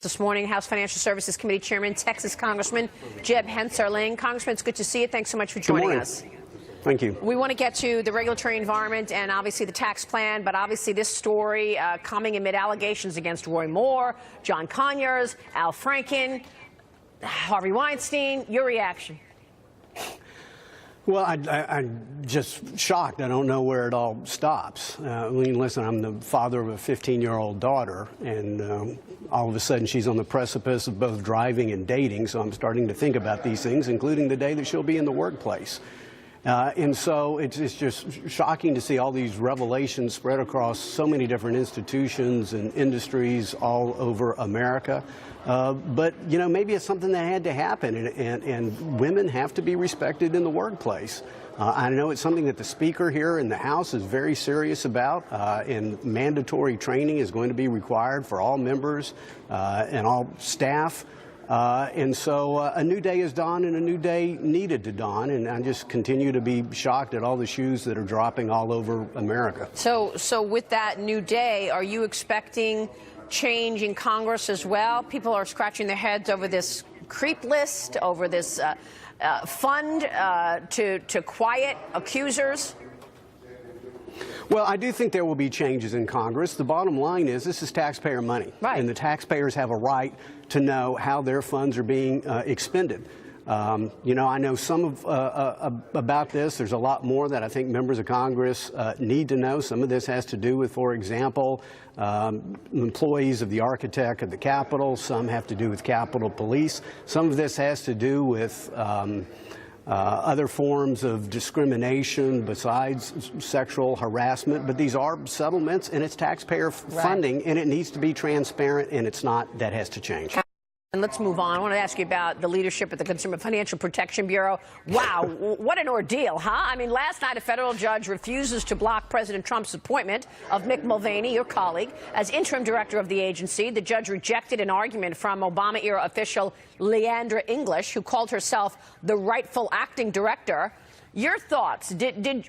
This morning, House Financial Services Committee Chairman, Texas Congressman Jeb Hensarling. Congressman, it's good to see you. Thanks so much for joining us. Thank you. We want to get to the regulatory environment and obviously the tax plan, but obviously this story coming amid allegations against Roy Moore, John Conyers, Al Franken, Harvey Weinstein. Your reaction? Well, I'm just shocked. I don't know where it all stops. I mean, listen, I'm the father of a 15-year-old daughter, and all of a sudden she's on the precipice of both driving and dating, so I'm starting to think about these things, including the day that she'll be in the workplace. And so it's just shocking to see all these revelations spread across so many different institutions and industries all over America. But, you know, maybe it's something that had to happen, and women have to be respected in the workplace. I know it's something that the Speaker here in the House is very serious about, and mandatory training is going to be required for all members and all staff. And so a new day is dawned, and a new day needed to dawn, and I just continue to be shocked at all the shoes that are dropping all over America. So with that new day, are you expecting change in Congress as well? People are scratching their heads over this creep list, over this fund to quiet accusers. Well, I do think there will be changes in Congress. The bottom line is this is taxpayer money, right, and the taxpayers have a right to know how their funds are being expended. You know, I know some about this. There's a lot more that I think members of Congress need to know. Some of this has to do with, for example, employees of the architect of the Capitol. Some have to do with Capitol Police. Some of this has to do with other forms of discrimination besides sexual harassment. But these are settlements, and it's taxpayer funding, and it needs to be transparent, and it's not. That has to change. And let's move on. I want to ask you about the leadership at the Consumer Financial Protection Bureau. Wow, what an ordeal, huh? I mean, last night a federal judge refuses to block President Trump's appointment of Mick Mulvaney, your colleague, as interim director of the agency. The judge rejected an argument from Obama-era official Leandra English, who called herself the rightful acting director. Your thoughts?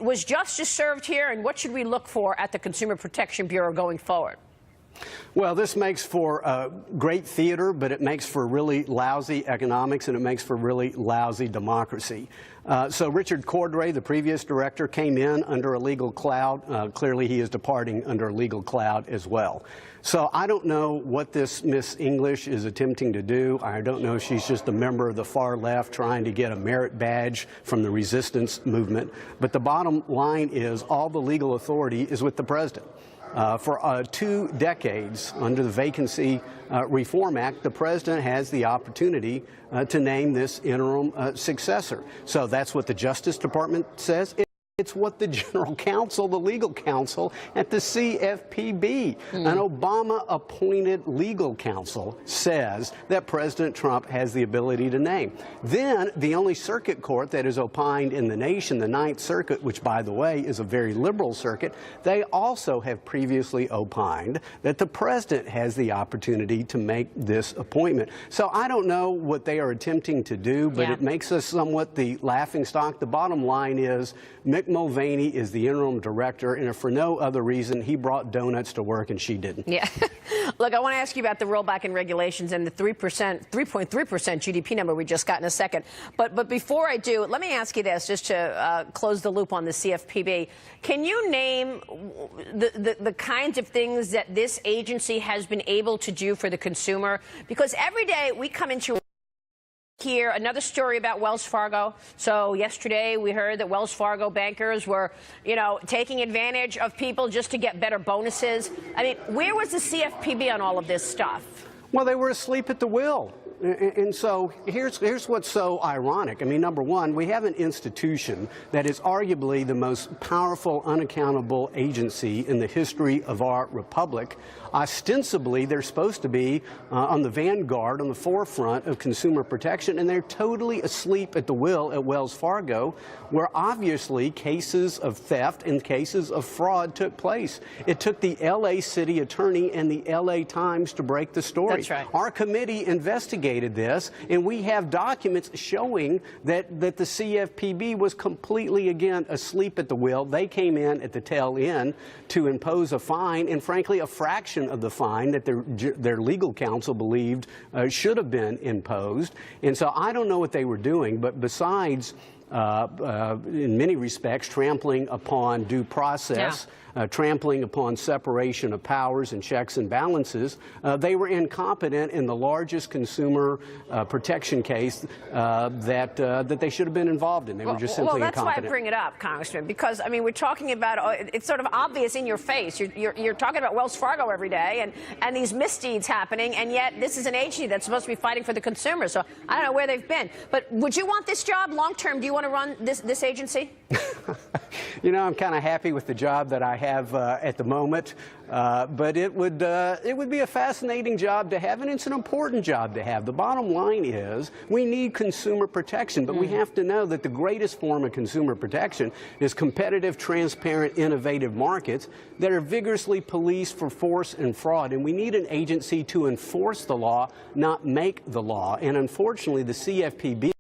Was justice served here, and what should we look for at the Consumer Protection Bureau going forward? Well, this makes for great theater, but it makes for really lousy economics, and it makes for really lousy democracy. So Richard Cordray, the previous director, came in under a legal cloud. Clearly, he is departing under a legal cloud as well. So I don't know what this Miss English is attempting to do. I don't know if she's just a member of the far left trying to get a merit badge from the resistance movement. But the bottom line is all the legal authority is with the president. For 2 decades, under the Vacancy Reform Act, the president has the opportunity to name this interim successor. So that's what the Justice Department says. It's what the general counsel, the legal counsel at the CFPB, an Obama-appointed legal counsel, says that President Trump has the ability to name. Then the only circuit court that is opined in the nation, the Ninth Circuit, which, by the way, is a very liberal circuit, they also have previously opined that the president has the opportunity to make this appointment. So I don't know what they are attempting to do, but it makes us somewhat the laughingstock. The bottom line is Mick Mulvaney is the interim director, and if for no other reason, he brought donuts to work and she didn't. Yeah. Look, I want to ask you about the rollback in regulations and the 3.3% GDP number we just got in a second. But before I do, let me ask you this, just to close the loop on the CFPB. Can you name the kinds of things that this agency has been able to do for the consumer? Because every day we come into here, another story about Wells Fargo. So yesterday we heard that Wells Fargo bankers were, you know, taking advantage of people just to get better bonuses. I mean, where was the CFPB on all of this stuff? Well, they were asleep at the wheel. And so here's what's so ironic. I mean, number one, we have an institution that is arguably the most powerful, unaccountable agency in the history of our republic. Ostensibly, they're supposed to be on the vanguard, on the forefront of consumer protection, and they're totally asleep at the wheel at Wells Fargo, where obviously cases of theft and cases of fraud took place. It took the L.A. city attorney and the L.A. Times to break the story. That's right. Our committee investigated investigated this, and we have documents showing that the CFPB was completely, again, asleep at the wheel. They came in at the tail end to impose a fine, and frankly, a fraction of the fine that their legal counsel believed should have been imposed. And so I don't know what they were doing, but besides, in many respects, trampling upon due process, trampling upon separation of powers and checks and balances, they were incompetent in the largest consumer protection case that they should have been involved in. They were just simply incompetent. Well, that's why I bring it up, Congressman, because, I mean, we're talking about, it's sort of obvious in your face. You're talking about Wells Fargo every day and these misdeeds happening, and yet this is an agency that's supposed to be fighting for the consumer. So I don't know where they've been. But would you want this job long term? Do you want to run this agency? You know, I'm kind of happy with the job that I have at the moment, but it would be a fascinating job to have, and it's an important job to have. The bottom line is we need consumer protection, but we have to know that the greatest form of consumer protection is competitive, transparent, innovative markets that are vigorously policed for force and fraud, and we need an agency to enforce the law, not make the law. And unfortunately, the CFPB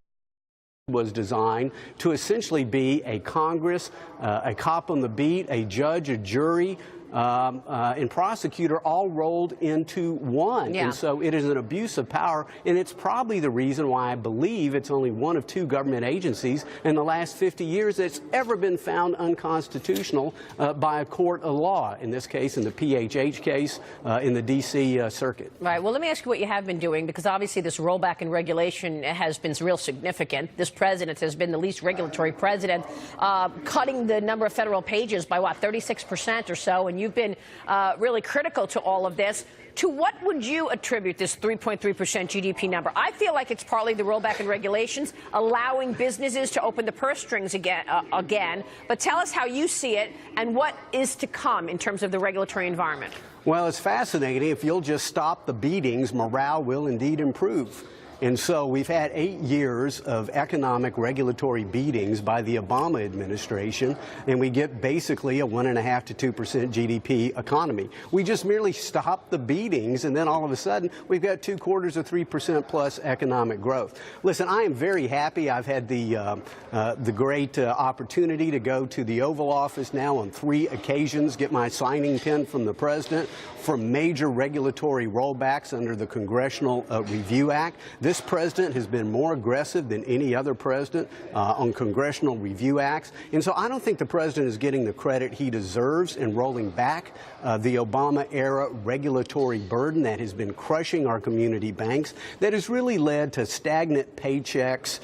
was designed to essentially be a Congress, a cop on the beat, a judge, a jury, and prosecutor all rolled into one. Yeah. And so it is an abuse of power, and it's probably the reason why I believe it's only one of two government agencies in the last 50 years that's ever been found unconstitutional by a court of law, in this case, in the PHH case, in the D.C. Circuit. Right. Well, let me ask you what you have been doing, because obviously this rollback in regulation has been real significant. This president has been the least regulatory president, cutting the number of federal pages by, what, 36% or so, and you've been really critical to all of this. To what would you attribute this 3.3% GDP number? I feel like it's partly the rollback in regulations, allowing businesses to open the purse strings again. But tell us how you see it and what is to come in terms of the regulatory environment. Well, it's fascinating. If you'll just stop the beatings, morale will indeed improve. And so we've had 8 years of economic regulatory beatings by the Obama administration, and we get basically a 1.5% to 2% GDP economy. We just merely stop the beatings, and then all of a sudden we've got 2/4 of 3% plus economic growth. Listen, I am very happy. I've had the great opportunity to go to the Oval Office now on 3 occasions, get my signing pen from the president for major regulatory rollbacks under the Congressional Review Act. This president has been more aggressive than any other president on congressional review acts. And so I don't think the president is getting the credit he deserves in rolling back the Obama-era regulatory burden that has been crushing our community banks, that has really led to stagnant paychecks,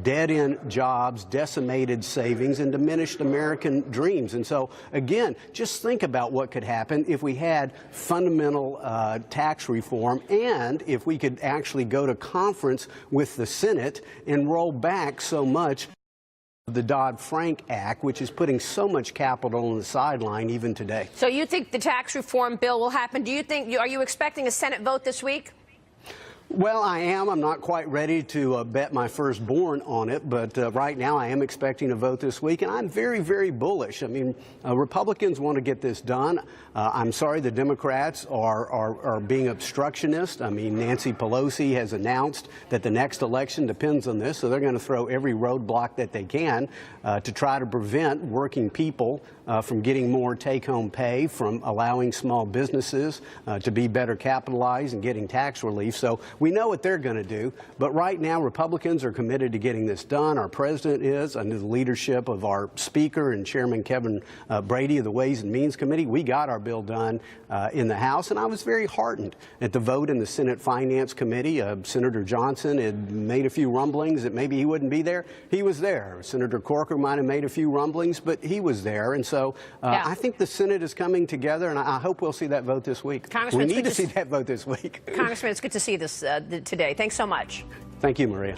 dead-end jobs, decimated savings, and diminished American dreams. And so, again, just think about what could happen if we had fundamental tax reform, and if we could actually go to conference with the Senate and roll back so much of the Dodd-Frank Act, which is putting so much capital on the sideline even today. So you think the tax reform bill will happen? Do you think, are you expecting a Senate vote this week? Well, I am. I'm not quite ready to bet my firstborn on it, but right now I am expecting a vote this week, and I'm very, very bullish. I mean, Republicans want to get this done. I'm sorry the Democrats are being obstructionist. I mean, Nancy Pelosi has announced that the next election depends on this, so they're going to throw every roadblock that they can to try to prevent working people from getting more take-home pay, from allowing small businesses to be better capitalized and getting tax relief. So we know what they're going to do, but right now Republicans are committed to getting this done. Our president is, under the leadership of our Speaker and Chairman Kevin Brady of the Ways and Means Committee. We got our bill done in the House, and I was very heartened at the vote in the Senate Finance Committee. Senator Johnson had made a few rumblings that maybe he wouldn't be there. He was there. Senator Corker might have made a few rumblings, but he was there. And so I think the Senate is coming together, and I hope we'll see that vote this week. We need to see that vote this week. Congressman, it's good to see this today. Thanks so much. Thank you, Maria.